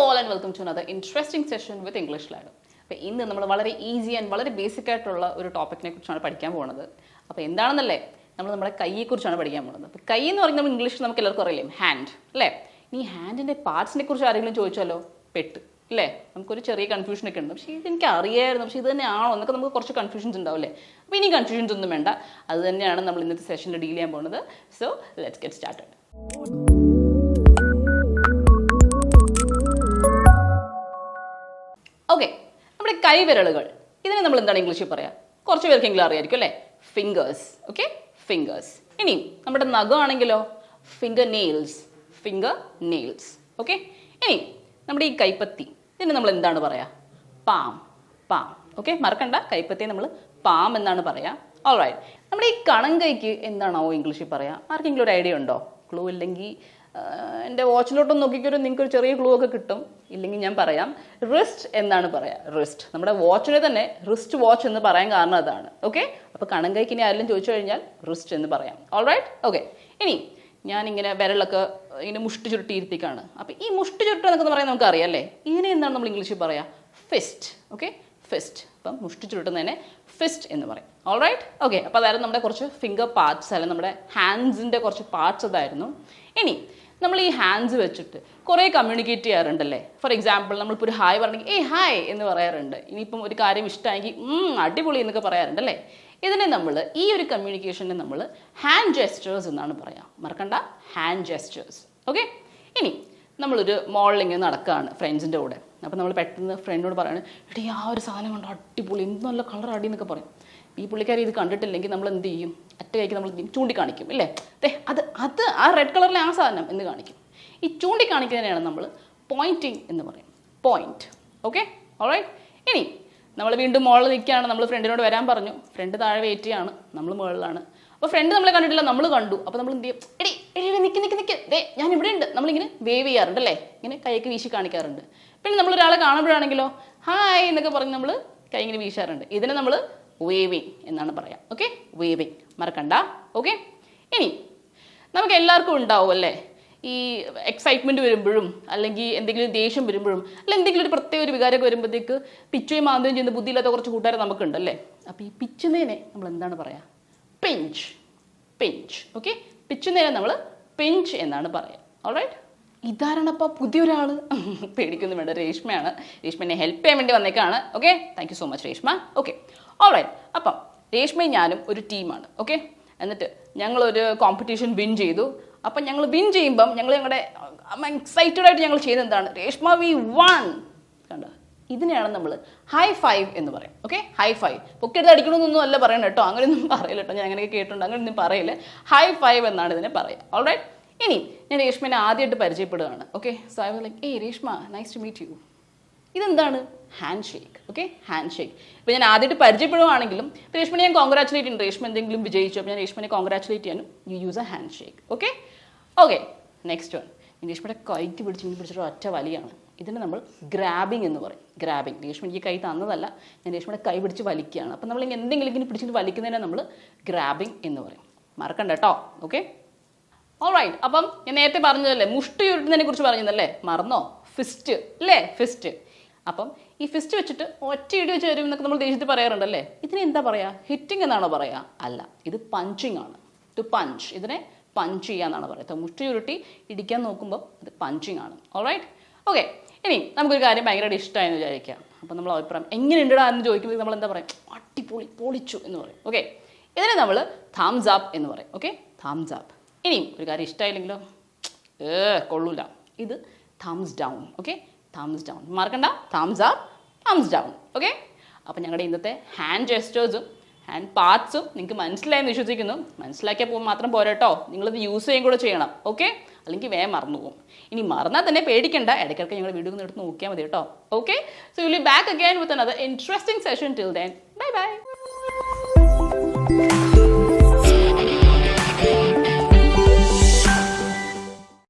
all and welcome to another interesting session with English Ladder. അപ്പോൾ ഇന്ന് നമ്മൾ വളരെ ഈസി ആൻഡ് വളരെ ബേസിക് ആയിട്ടുള്ള ഒരു ടോപ്പിക്കിനെ കുറിച്ചാണ് പഠിക്കാൻ പോകുന്നത്. അപ്പോൾ എന്താണെന്നല്ലേ, നമ്മൾ നമ്മുടെ കൈയെക്കുറിച്ചാണ് പഠിക്കാൻ പോകുന്നത്. അപ്പോൾ കൈ എന്ന് പറയുന്നത് നമ്മൾ ഇംഗ്ലീഷിൽ നമുക്ക് എല്ലാവർക്കും അറിയില്ലേ, ഹാൻഡ് അല്ലേ. ഈ ഹാൻഡിൻ്റെ പാർട്സിനെ കുറിച്ച് ആരെങ്കിലും ചോദിച്ചാലോ പെട്ട് അല്ലേ, നമുക്കൊരു ചെറിയ കൺഫ്യൂഷനൊക്കെ ഉണ്ട്. പക്ഷേ ഇതെനിക്ക് അറിയായിരുന്നു, പക്ഷേ ഇത് തന്നെയാണോ എന്നൊക്കെ നമുക്ക് കുറച്ച് കൺഫ്യൂഷൻസ് ഉണ്ടാവില്ലേ. അപ്പോൾ ഇനി കൺഫ്യൂഷൻസ് ഒന്നും വേണ്ട, അത് തന്നെയാണ് നമ്മൾ ഇന്നത്തെ സെഷനിൽ ഡീൽ ചെയ്യാൻ പോകുന്നത്. So let's get started. Okay, നമ്മുടെ കൈവിരലുകൾ, ഇതിനെ നമ്മൾ എന്താണ് ഇംഗ്ലീഷിൽ പറയാം? കുറച്ച് പേർക്കെങ്കിലും അറിയായിരിക്കും അല്ലേ, ഫിംഗേഴ്സ്. Okay, fingers. ഇനി നമ്മുടെ നഖമാണെങ്കിലോ finger nails, finger nails. Okay, ഇനി നമ്മുടെ ഈ കൈപ്പത്തി, ഇതിന് നമ്മൾ എന്താണ് പറയുക? Palm, palm. ഓക്കെ, മറക്കണ്ട, കൈപ്പത്തിയെ നമ്മൾ പാം എന്നാണ് പറയുക. ഓൾറൈറ്റ്, നമ്മുടെ ഈ കണങ്കൈക്ക് എന്താണോ ഇംഗ്ലീഷിൽ പറയുക? ആർക്കെങ്കിലും ഒരു ഐഡിയ ഉണ്ടോ? ക്ലൂ ഇല്ലെങ്കിൽ എൻ്റെ വാച്ചിലോട്ടൊന്ന് നോക്കിക്കൊരു നിങ്ങൾക്കൊരു ചെറിയ ക്ലൂ ഒക്കെ കിട്ടും. ഇല്ലെങ്കിൽ ഞാൻ പറയാം, റിസ്റ്റ് എന്നാണ് പറയുക. റിസ്റ്റ്, നമ്മുടെ വാച്ചിനെ തന്നെ റിസ്റ്റ് വാച്ച് എന്ന് പറയാൻ കാരണം അതാണ്. ഓക്കെ, അപ്പോൾ കണങ്കൈക്ക് ഇനി ആരെങ്കിലും ചോദിച്ചു കഴിഞ്ഞാൽ റിസ്റ്റ് എന്ന് പറയാം. Alright, okay. ഇനി ഞാനിങ്ങനെ വിരലൊക്കെ ഇങ്ങനെ മുഷ്ടി ചുരുട്ടിയിരുത്തിക്കാണ്. അപ്പോൾ ഈ മുഷ്ടി ചുരുട്ടുക എന്നൊക്കെ പറയാൻ നമുക്ക് അറിയാം അല്ലേ. ഇതിനെ എന്താണ് നമ്മൾ ഇംഗ്ലീഷിൽ പറയുക? ഫിസ്റ്റ്. Okay, fist. അപ്പം മുഷ്ടി ചുരുട്ടുന്നതിനെ ഫിസ്റ്റ് എന്ന് പറയും. Alright, okay. അപ്പോൾ അതായിരുന്നു നമ്മുടെ കുറച്ച് ഫിംഗർ പാർട്സ്, അല്ലെങ്കിൽ നമ്മുടെ ഹാൻഡ്സിൻ്റെ കുറച്ച് പാർട്സ് അതായിരുന്നു. ഇനി നമ്മൾ ഈ ഹാൻഡ്സ് വെച്ചിട്ട് കുറേ കമ്മ്യൂണിക്കേറ്റ് ചെയ്യാറുണ്ടല്ലേ. ഫോർ എക്സാമ്പിൾ, നമ്മളിപ്പോൾ ഒരു ഹായ് പറഞ്ഞെങ്കിൽ ഏയ് ഹായ് എന്ന് പറയാറുണ്ട്. ഇനിയിപ്പം ഒരു കാര്യം ഇഷ്ടമായെങ്കിൽ അടിപൊളി എന്നൊക്കെ പറയാറുണ്ട് അല്ലേ. ഇതിനെ നമ്മൾ, ഈ ഒരു കമ്മ്യൂണിക്കേഷനെ നമ്മൾ ഹാൻഡ് ജെസ്റ്റേഴ്സ് എന്നാണ് പറയുക. മറക്കണ്ട, ഹാൻഡ് ജെസ്റ്റേഴ്സ്. ഓക്കെ, ഇനി നമ്മളൊരു മോളിലിങ്ങനെ നടക്കുകയാണ് ഫ്രണ്ട്സിൻ്റെ കൂടെ. അപ്പോൾ നമ്മൾ പെട്ടെന്ന് ഫ്രണ്ടിനോട് പറയാണ്, എടീ ആ ഒരു സാധനം കണ്ടോ അടിപൊളി, എന്ത് നല്ല കളർ അടി എന്നൊക്കെ പറയും. ഈ പുള്ളിക്കാരി ഇത് കണ്ടിട്ടില്ലെങ്കിൽ നമ്മൾ എന്ത് ചെയ്യും? അറ്റ കൈക്ക് നമ്മൾ ചൂണ്ടിക്കാണിക്കും ഇല്ലേ, അത് അത് ആ റെഡ് കളറിലെ ആ സാധനം എന്ന് കാണിക്കും. ഈ ചൂണ്ടിക്കാണിക്കുന്നതിനെയാണ് നമ്മൾ പോയിൻറ്റിങ് എന്ന് പറയും. പോയിൻറ്റ്. Okay, alright. ഇനി നമ്മൾ വീണ്ടും മുകളിൽ നിൽക്കുകയാണ്, നമ്മൾ ഫ്രണ്ടിനോട് വരാൻ പറഞ്ഞു. ഫ്രണ്ട് താഴെ വെയിറ്റ് ചെയ്യാണ്, നമ്മൾ മുകളിലാണ്. അപ്പോൾ ഫ്രണ്ട് നമ്മളെ കണ്ടിട്ടില്ല, നമ്മൾ കണ്ടു. അപ്പോൾ നമ്മൾ എന്ത് ചെയ്യും? എടി നിൽക്ക് ഞാൻ ഇവിടെ ഉണ്ട്. നമ്മളിങ്ങനെ വേവ് ചെയ്യാറുണ്ട് അല്ലേ, ഇങ്ങനെ കൈക്ക് വീശി കാണിക്കാറുണ്ട്. പിന്നെ നമ്മളൊരാളെ കാണുമ്പോഴാണെങ്കിലോ ഹായ് എന്നൊക്കെ പറഞ്ഞ് നമ്മൾ കൈ ഇങ്ങനെ വീശാറുണ്ട്. ഇതിനെ നമ്മൾ വേവിങ് എന്നാണ് പറയാം. ഓക്കെ, വേവിങ്, മറക്കണ്ട. ഓക്കെ, ഇനി നമുക്ക് എല്ലാവർക്കും ഉണ്ടാവും അല്ലേ, ഈ എക്സൈറ്റ്മെൻറ്റ് വരുമ്പോഴും അല്ലെങ്കിൽ എന്തെങ്കിലും ദേഷ്യം വരുമ്പോഴും അല്ലെങ്കിൽ എന്തെങ്കിലും ഒരു പ്രത്യേക ഒരു വികാരമൊക്കെ വരുമ്പോഴത്തേക്ക് പിച്ചുകയും മാന്തുകയും ചെയ്യുന്ന ബുദ്ധിയില്ലാത്ത കുറച്ച് കൂട്ടുകാരെ നമുക്കുണ്ടല്ലേ. അപ്പോൾ ഈ പിച്ചുന്നതിനെ നമ്മൾ എന്താണ് പറയുക? Pinch, pinch. ഓക്കെ, പിച്ചുന്നതിനെ നമ്മൾ പിഞ്ച് എന്നാണ് പറയുക. ഓൾറൈറ്റ്, ഇതാരണപ്പോൾ പുതിയൊരാൾ, പേടിക്കൊന്നും വേണ്ട, രേഷ്മയാണ്. രേഷ്മനെ ഹെൽപ്പ് ചെയ്യാൻ വേണ്ടി വന്നേക്കാണ്. Okay, thank you so much Reshma. Okay, alright. അപ്പം രേഷ്മയും ഞാനും ഒരു ടീമാണ്. ഓക്കെ, എന്നിട്ട് ഞങ്ങളൊരു കോമ്പറ്റീഷൻ വിൻ ചെയ്തു. അപ്പം ഞങ്ങൾ വിൻ ചെയ്യുമ്പം ഞങ്ങളുടെ എക്സൈറ്റഡ് ആയിട്ട് ഞങ്ങൾ ചെയ്യുന്നത് എന്താണ്? Reshma V one. കണ്ടോ, ഇതിനെയാണ് നമ്മൾ ഹൈ ഫൈവ് എന്ന് പറയും. Okay, high five. പൊക്കെടുത്ത് അടിക്കണമെന്നൊന്നും അല്ല പറയണം കേട്ടോ, അങ്ങനെയൊന്നും പറയില്ല കേട്ടോ, ഞാൻ അങ്ങനെയൊക്കെ കേട്ടിട്ടുണ്ട്. അങ്ങനെയൊന്നും പറയില്ല, ഹൈ ഫൈവ് എന്നാണ് ഇതിനെ പറയുക. ഓൾറൈറ്റ്. ഇനി ഞാൻ രേഷ്മനെ ആദ്യമായിട്ട് പരിചയപ്പെടുകയാണ്. Okay, so I was like, ഏയ് Reshma, nice to meet you. ഇതെന്താണ്? Hand shake. Okay, hand shake. ഇപ്പോൾ ഞാൻ ആദ്യമായിട്ട് പരിചയപ്പെടുവാണെങ്കിലും രേഷ്മനെ ഞാൻ കോൺഗ്രാച്ചുലേറ്റ് ചെയ്യുന്നു. രേഷ്മ എന്തെങ്കിലും വിജയിച്ചു, അപ്പോൾ ഞാൻ രേഷ്മനെ കോൺഗ്രാച്ചുലേറ്റ് ചെയ്യാനും you use A hand shake. Okay, okay. Next one, രേഷ്മയുടെ കൈക്ക് പിടിച്ചിട്ട് ഒറ്റ വലിയാണ്. ഇതിനെ നമ്മൾ ഗ്രാബിങ് എന്ന് പറയും. ഗ്രാബിങ്. രേഷ്മ എനിക്ക് കൈ തന്നതല്ല, ഞാൻ രേഷ്മയുടെ കൈ പിടിച്ച് വലിക്കുകയാണ്. അപ്പം നമ്മൾ എന്തെങ്കിലും ഇങ്ങനെ പിടിച്ചിട്ട് വലിക്കുന്നതിനെ നമ്മൾ ഗ്രാബിങ് എന്ന് പറയും. മറക്കണ്ട കേട്ടോ. Okay, alright. അപ്പം ഞാൻ നേരത്തെ പറഞ്ഞതല്ലേ, മുഷ്ടി ചുരുട്ടുന്നതിനെ കുറിച്ച് പറഞ്ഞതല്ലേ, മറന്നോ? ഫിസ്റ്റ് അല്ലേ, ഫിസ്റ്റ്. അപ്പം ഈ ഫിസ്റ്റ് വെച്ചിട്ട് ഒറ്റ ഇടി വെച്ച് വരും എന്നൊക്കെ നമ്മൾ ദേഷ്യത്തിൽ പറയാറുണ്ടല്ലേ. ഇതിനെ എന്താ പറയുക? ഹിറ്റിംഗ് എന്നാണോ പറയുക? അല്ല, ഇത് പഞ്ചിങ് ആണ്. ടു പഞ്ച്, ഇതിനെ പഞ്ച് ചെയ്യാന്നാണ് പറയുക. മുഷ്ടി ചുരുട്ടി ഇടിക്കാൻ നോക്കുമ്പോൾ ഇത് പഞ്ചിങ് ആണ്. Alright, okay. ഇനി നമുക്കൊരു കാര്യം ഭയങ്കരമായിട്ട് ഇഷ്ടമായെന്ന് വിചാരിക്കാം. അപ്പം നമ്മൾ അഭിപ്രായം എങ്ങനെ ഉണ്ടടാ എന്ന് ചോദിക്കുമ്പോൾ നമ്മൾ എന്താ പറയും? അടിപൊളി, പൊളിച്ചു എന്ന് പറയും. ഓക്കെ, ഇതിനെ നമ്മൾ തംസ് അപ്പ് എന്ന് പറയും. Okay, thumbs up. ഇനിയും ഒരു കാര്യം ഇഷ്ടമായില്ലെങ്കിലോ, കൊള്ളൂല, ഇത് thumbs down. Okay, thumbs down. മറക്കണ്ട, thumbs up, thumbs down. Okay, അപ്പോൾ ഞങ്ങളുടെ ഇന്നത്തെ ഹാൻഡ് ജെസ്റ്റേഴ്സും ഹാൻഡ് പാർട്സും നിങ്ങൾക്ക് മനസ്സിലായെന്ന് വിശ്വസിക്കുന്നു. മനസ്സിലാക്കിയാൽ മാത്രം പോരാ കേട്ടോ, നിങ്ങളിത് യൂസ് ചെയ്യുകയും കൂടെ ചെയ്യണം. ഓക്കെ, അല്ലെങ്കിൽ വേഗം മറന്നു പോകും. ഇനി മറന്നാൽ തന്നെ പേടിക്കണ്ട, ഇടയ്ക്കിടയ്ക്ക് ഞങ്ങളുടെ വീഡിയോ ഒന്ന് എടുത്ത് നോക്കിയാൽ മതി കേട്ടോ. Okay, so will be back again with another interesting session. Till then, bye bye.